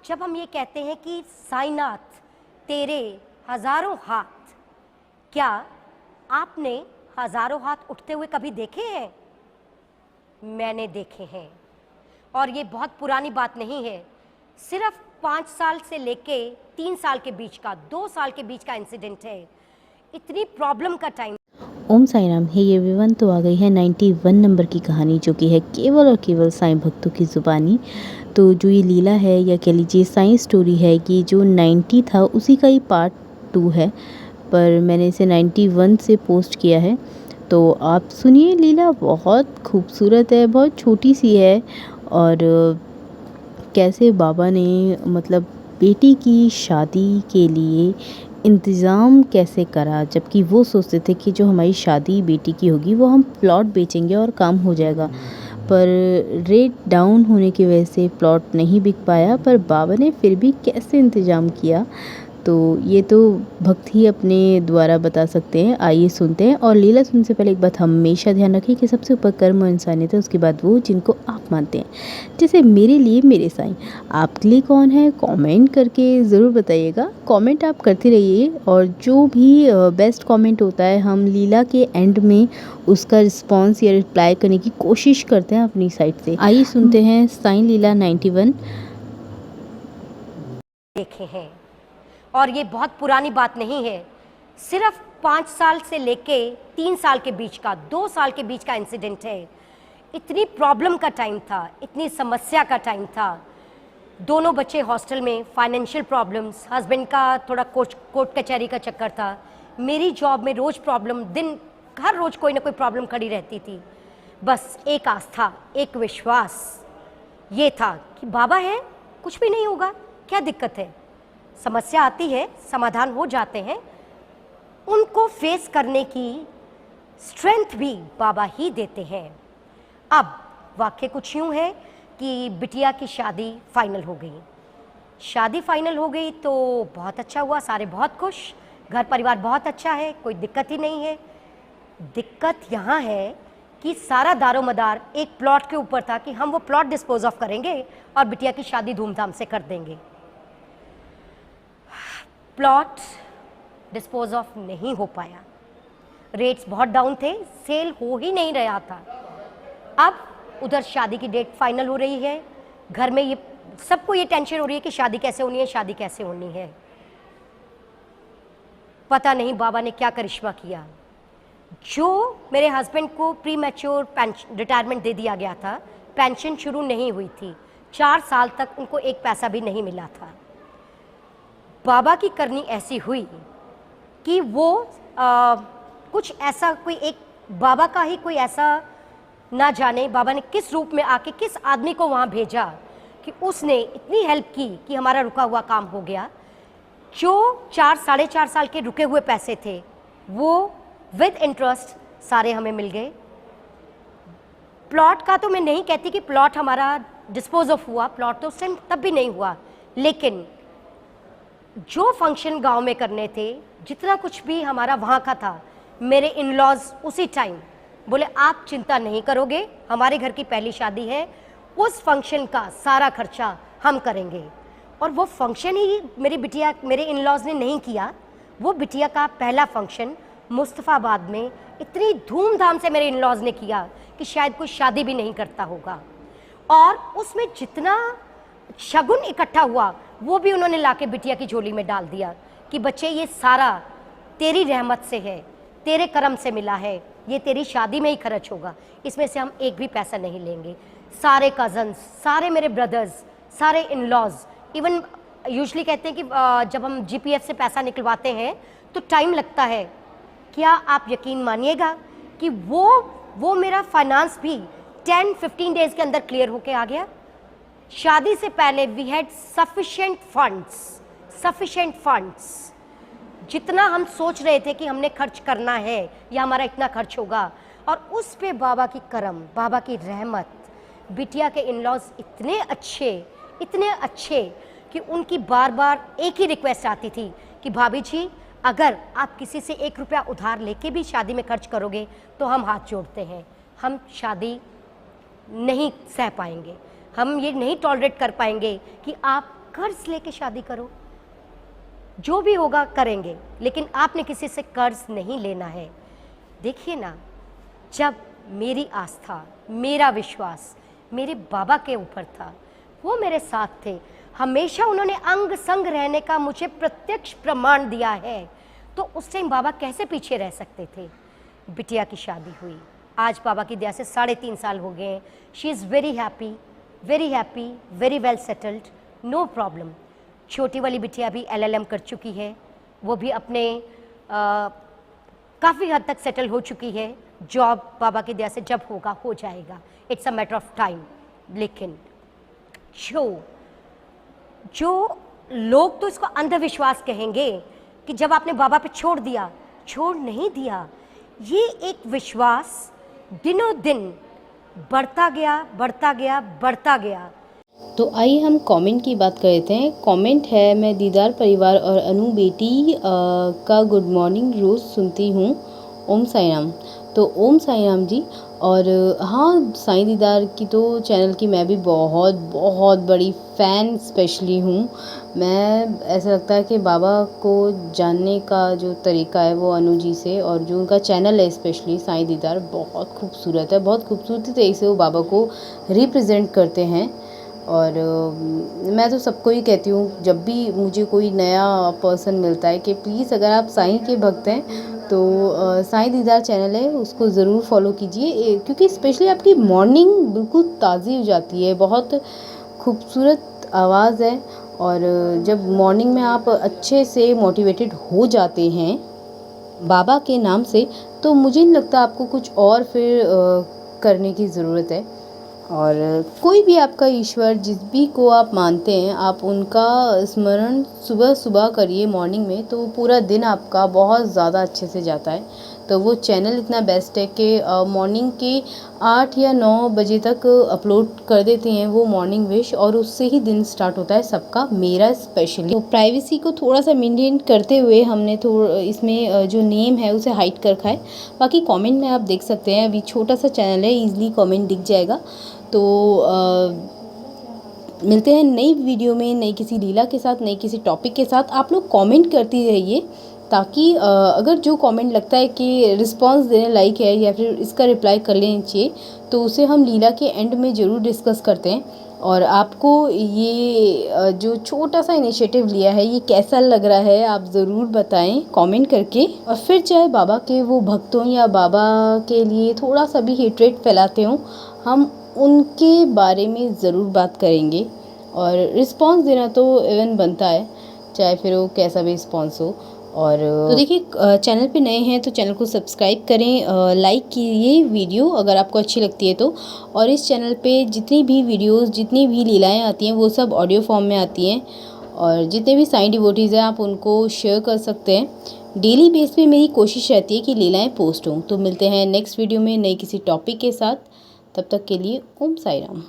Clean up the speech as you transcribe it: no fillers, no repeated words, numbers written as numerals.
जब हम ये कहते हैं कि साईनाथ तेरे हजारों हाथ, क्या आपने हजारों हाथ उठते हुए कभी देखे हैं? मैंने देखे हैं। और ये बहुत पुरानी बात नहीं है, सिर्फ 5 साल से लेके 3 साल के बीच का, 2 साल के बीच का इंसिडेंट है। इतनी प्रॉब्लम का टाइम। ओम साई राम। हे एवरीवन, तो आ गई है 91 नंबर की कहानी, जो कि है केवल और केवल साईं भक्तों की ज़ुबानी। तो जो ये लीला है, या कह लीजिए साईं स्टोरी है, कि जो 90 था उसी का ही पार्ट 2 है, पर मैंने इसे 91 से पोस्ट किया है। तो आप सुनिए। लीला बहुत खूबसूरत है, बहुत छोटी सी है, और कैसे बाबा ने मतलब बेटी की शादी के लिए इंतज़ाम कैसे करा, जबकि वो सोचते थे कि जो हमारी शादी बेटी की होगी वो हम प्लॉट बेचेंगे और काम हो जाएगा। पर रेट डाउन होने की वजह से प्लॉट नहीं बिक पाया, पर बाबा ने फिर भी कैसे इंतज़ाम किया, तो ये तो भक्त ही अपने द्वारा बता सकते हैं। आइए सुनते हैं। और लीला सुनने से पहले एक बात हमेशा ध्यान रखिए कि सबसे ऊपर कर्म और इंसानियत है, उसके बाद वो जिनको आप मानते हैं। जैसे मेरे लिए मेरे साईं, आपके लिए कौन है? कमेंट करके ज़रूर बताइएगा। कमेंट आप करते रहिए, और जो भी बेस्ट कमेंट होता है हम लीला के एंड में उसका रिस्पॉन्स या रिप्लाई करने की कोशिश करते हैं अपनी साइड से। आइए सुनते हैं साईं लीला 91। देखे हैं। और ये बहुत पुरानी बात नहीं है, सिर्फ 5 साल से लेके 3 साल के बीच का, 2 साल के बीच का इंसिडेंट है। इतनी प्रॉब्लम का टाइम था, इतनी समस्या का टाइम था। दोनों बच्चे हॉस्टल में, फाइनेंशियल प्रॉब्लम्स, हस्बैंड का थोड़ा कोर्ट कचहरी का चक्कर था, मेरी जॉब में रोज़ प्रॉब्लम, दिन हर रोज़ कोई ना कोई प्रॉब्लम खड़ी रहती थी। बस एक आस्था, एक विश्वास ये था कि बाबा है, कुछ भी नहीं होगा, क्या दिक्कत है। समस्या आती है, समाधान हो जाते हैं, उनको फेस करने की स्ट्रेंथ भी बाबा ही देते हैं। अब वाक्य कुछ यूँ है कि बिटिया की शादी फाइनल हो गई। शादी फाइनल हो गई तो बहुत अच्छा हुआ, सारे बहुत खुश, घर परिवार बहुत अच्छा है, कोई दिक्कत ही नहीं है। दिक्कत यहाँ है कि सारा दारोमदार एक प्लॉट के ऊपर था कि हम वो प्लॉट डिस्पोज ऑफ करेंगे और बिटिया की शादी धूमधाम से कर देंगे। प्लॉट डिस्पोज ऑफ नहीं हो पाया, रेट्स बहुत डाउन थे, सेल हो ही नहीं रहा था। अब उधर शादी की डेट फाइनल हो रही है, घर में ये सबको ये टेंशन हो रही है कि शादी कैसे होनी है, शादी कैसे होनी है। पता नहीं बाबा ने क्या करिश्मा किया। जो मेरे हस्बैंड को प्री मैच्योर रिटायरमेंट दे दिया गया था, पेंशन शुरू नहीं हुई थी, 4 साल तक उनको एक पैसा भी नहीं मिला था। बाबा की करनी ऐसी हुई कि वो कुछ ऐसा, कोई एक बाबा का ही कोई ऐसा, ना जाने बाबा ने किस रूप में आके किस आदमी को वहाँ भेजा कि उसने इतनी हेल्प की कि हमारा रुका हुआ काम हो गया। जो 4-4.5 साल के रुके हुए पैसे थे वो विद इंटरेस्ट सारे हमें मिल गए। प्लॉट का तो मैं नहीं कहती कि प्लॉट हमारा डिस्पोज ऑफ हुआ, प्लॉट तो उस टाइम तब भी नहीं हुआ, लेकिन जो फंक्शन गांव में करने थे, जितना कुछ भी हमारा वहाँ का था, मेरे इन लॉज उसी टाइम बोले आप चिंता नहीं करोगे, हमारे घर की पहली शादी है, उस फंक्शन का सारा खर्चा हम करेंगे। और वो फंक्शन ही मेरी बिटिया, मेरे इन लॉज ने नहीं किया, वो बिटिया का पहला फंक्शन मुस्तफ़ाबाद में इतनी धूमधाम से मेरे इन लॉज ने किया कि शायद कोई शादी भी नहीं करता होगा। और उसमें जितना शगुन इकट्ठा हुआ वो भी उन्होंने लाके बिटिया की झोली में डाल दिया कि बच्चे ये सारा तेरी रहमत से है, तेरे करम से मिला है, ये तेरी शादी में ही खर्च होगा, इसमें से हम एक भी पैसा नहीं लेंगे। सारे कज़न्स, सारे मेरे ब्रदर्स, सारे इन लॉज, इवन यूजली कहते हैं कि जब हम जीपीएफ से पैसा निकलवाते हैं तो टाइम लगता है। क्या आप यकीन मानिएगा कि वो मेरा फाइनेंस भी 10-15 डेज के अंदर क्लियर होके आ गया। शादी से पहले वी हैड सफिशिएंट फंड्स, जितना हम सोच रहे थे कि हमने खर्च करना है या हमारा इतना खर्च होगा, और उस पे बाबा की करम, बाबा की रहमत। बिटिया के इन लॉज इतने अच्छे कि उनकी बार बार एक ही रिक्वेस्ट आती थी कि भाभी जी अगर आप किसी से 1 रुपया उधार लेके भी शादी में खर्च करोगे तो हम हाथ जोड़ते हैं, हम शादी नहीं सह पाएंगे, हम ये नहीं टॉलरेट कर पाएंगे कि आप कर्ज लेके शादी करो, जो भी होगा करेंगे, लेकिन आपने किसी से कर्ज नहीं लेना है। देखिए ना, जब मेरी आस्था, मेरा विश्वास मेरे बाबा के ऊपर था, वो मेरे साथ थे, हमेशा उन्होंने अंग संग रहने का मुझे प्रत्यक्ष प्रमाण दिया है, तो उस टाइम बाबा कैसे पीछे रह सकते थे। बिटिया की शादी हुई, आज बाबा की दया से 3.5 साल हो गए। She is very happy, very well settled, no problem. छोटी वाली बिटिया भी LLM कर चुकी है, वो भी अपने काफ़ी हद तक सेटल हो चुकी है। जॉब बाबा की दया से जब होगा हो जाएगा, it's a matter of time. लेकिन जो लोग तो इसको अंधविश्वास कहेंगे कि जब आपने बाबा पे छोड़ दिया, छोड़ नहीं दिया। ये एक विश्वास दिनों दिन बढ़ता गया। तो आइए हम कमेंट की बात करते हैं। कमेंट है, मैं दीदार परिवार और अनु बेटी का गुड मॉर्निंग रोज़ सुनती हूँ, ओम साई राम। तो ओम साई राम जी। और हाँ, साईं दीदार की तो चैनल की मैं भी बहुत बड़ी फ़ैन स्पेशली हूँ। मैं ऐसा लगता है कि बाबा को जानने का जो तरीका है वो अनु जी से, और जो उनका चैनल है स्पेशली साईं दीदार, बहुत खूबसूरत है। बहुत खूबसूरती तरीके से वो बाबा को रिप्रेजेंट करते हैं। और मैं तो सबको ही कहती हूँ, जब भी मुझे कोई नया पर्सन मिलता है, कि प्लीज़ अगर आप साईं के भक्त हैं तो साईं दीदार चैनल है उसको ज़रूर फॉलो कीजिए, क्योंकि स्पेशली आपकी मॉर्निंग बिल्कुल ताज़ी हो जाती है। बहुत खूबसूरत आवाज़ है, और जब मॉर्निंग में आप अच्छे से मोटिवेटेड हो जाते हैं बाबा के नाम से, तो मुझे नहीं लगता आपको कुछ और फिर करने की ज़रूरत है। और कोई भी आपका ईश्वर, जिस भी को आप मानते हैं, आप उनका स्मरण सुबह करिए मॉर्निंग में, तो पूरा दिन आपका बहुत ज़्यादा अच्छे से जाता है। तो वो चैनल इतना बेस्ट है कि मॉर्निंग के 8 या 9 बजे तक अपलोड कर देते हैं वो मॉर्निंग विश, और उससे ही दिन स्टार्ट होता है सबका, मेरा स्पेशली। तो प्राइवेसी को थोड़ा सा मेंटेन करते हुए हमने इसमें जो नेम है उसे हाइड कर रखा है। बाकी कमेंट में आप देख सकते हैं, अभी छोटा सा चैनल है, ईजिली कमेंट दिख जाएगा। तो मिलते हैं नई वीडियो में, नई किसी लीला के साथ, नई किसी टॉपिक के साथ। आप लोग कमेंट करते रहिए, ताकि अगर जो कमेंट लगता है कि रिस्पांस देने लायक है या फिर इसका रिप्लाई कर लेना चाहिए, तो उसे हम लीला के एंड में ज़रूर डिस्कस करते हैं। और आपको ये जो छोटा सा इनिशिएटिव लिया है, ये कैसा लग रहा है, आप ज़रूर बताएं कमेंट करके। और फिर चाहे बाबा के वो भक्तों या बाबा के लिए थोड़ा सा भी हेट्रेट फैलाते हों, हम उनके बारे में ज़रूर बात करेंगे। और रिस्पांस देना तो इवन बनता है, चाहे फिर वो कैसा भी रिस्पांस हो। और तो देखिए, चैनल पे नए हैं तो चैनल को सब्सक्राइब करें, लाइक कीजिए वीडियो अगर आपको अच्छी लगती है तो। और इस चैनल पे जितनी भी वीडियोस, जितनी भी लीलाएं आती हैं, वो सब ऑडियो फॉर्म में आती हैं। और जितने भी साईं डिवोटीज़ हैं, आप उनको शेयर कर सकते हैं। डेली बेस पे मेरी कोशिश रहती है कि लीलाएं पोस्ट हों। तो मिलते हैं नेक्स्ट वीडियो में नई किसी टॉपिक के साथ। तब तक के लिए ओम साई राम।